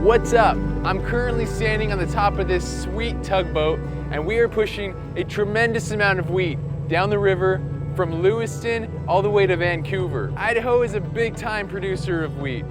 What's up? I'm currently standing on the top of this sweet tugboat, and we are pushing a tremendous amount of wheat down the river from Lewiston all the way to Vancouver. Idaho is a big-time producer of wheat.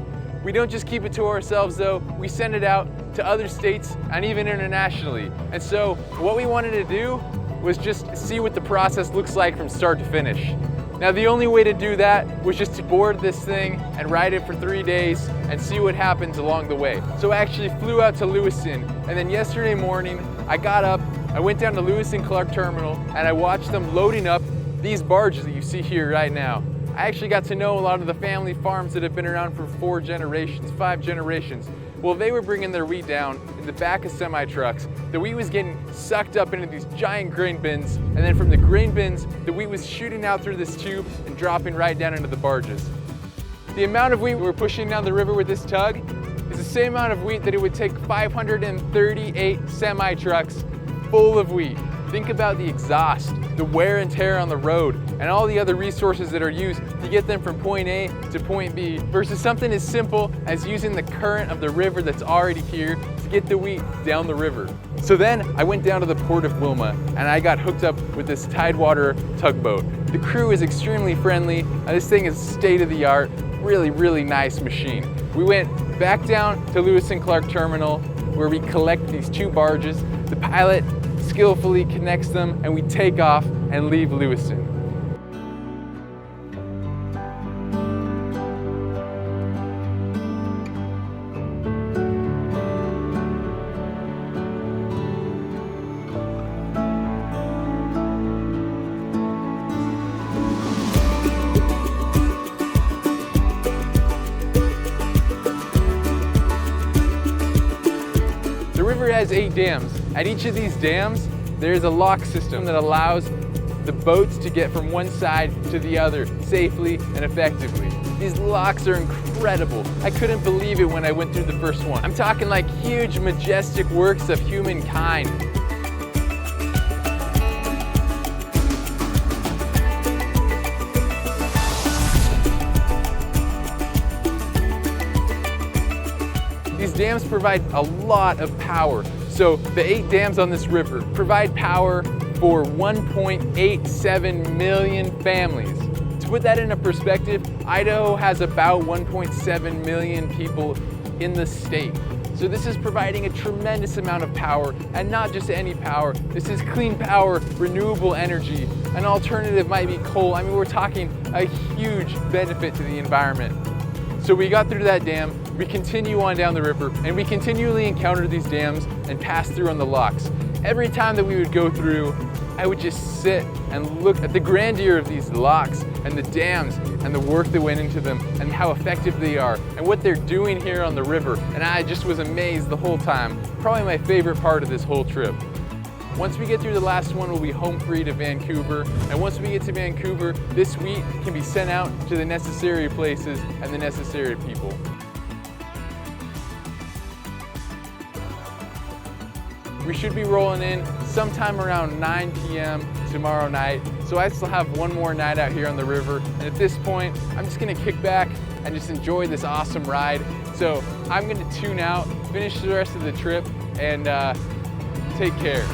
We don't just keep it to ourselves though, we send it out to other states and even internationally. And so what we wanted to do was just see what the process looks like from start to finish. Now the only way to do that was just to board this thing and ride it for 3 days and see what happens along the way. So I actually flew out to Lewiston, and then yesterday morning I got up, I went down to Lewiston Clark Terminal, and I watched them loading up these barges that you see here right now. I actually got to know a lot of the family farms that have been around for 4 generations, 5 generations. Well, they were bringing their wheat down in the back of semi-trucks. The wheat was getting sucked up into these giant grain bins, and then from the grain bins, the wheat was shooting out through this tube and dropping right down into the barges. The amount of wheat we're pushing down the river with this tug is the same amount of wheat that it would take 538 semi-trucks full of wheat. Think about the exhaust, the wear and tear on the road, and all the other resources that are used to get them from point A to point B, versus something as simple as using the current of the river that's already here to get the wheat down the river. So then I went down to the port of Wilma and I got hooked up with this Tidewater tugboat. The crew is extremely friendly. This thing is state of the art, really nice machine. We went back down to Lewiston Clark Terminal where we collect these 2 barges. The pilot skillfully connects them and we take off and leave Lewiston. The river has 8 dams. At each of these dams, there's a lock system that allows the boats to get from one side to the other safely and effectively. These locks are incredible. I couldn't believe it when I went through the first one. I'm talking like huge, majestic works of humankind. These dams provide a lot of power. So the 8 dams on this river provide power for 1.87 million families. To put that into perspective, Idaho has about 1.7 million people in the state. So this is providing a tremendous amount of power, and not just any power. This is clean power, renewable energy. An alternative might be coal. I mean, we're talking a huge benefit to the environment. So we got through that dam, we continue on down the river, and we continually encounter these dams and pass through on the locks. Every time that we would go through, I would just sit and look at the grandeur of these locks and the dams and the work that went into them and how effective they are and what they're doing here on the river. And I just was amazed the whole time. Probably my favorite part of this whole trip. Once we get through the last one, we'll be home free to Vancouver. And once we get to Vancouver, this wheat can be sent out to the necessary places and the necessary people. We should be rolling in sometime around 9 p.m. tomorrow night. So I still have one more night out here on the river. And at this point, I'm just gonna kick back and just enjoy this awesome ride. So I'm gonna tune out, finish the rest of the trip, and take care.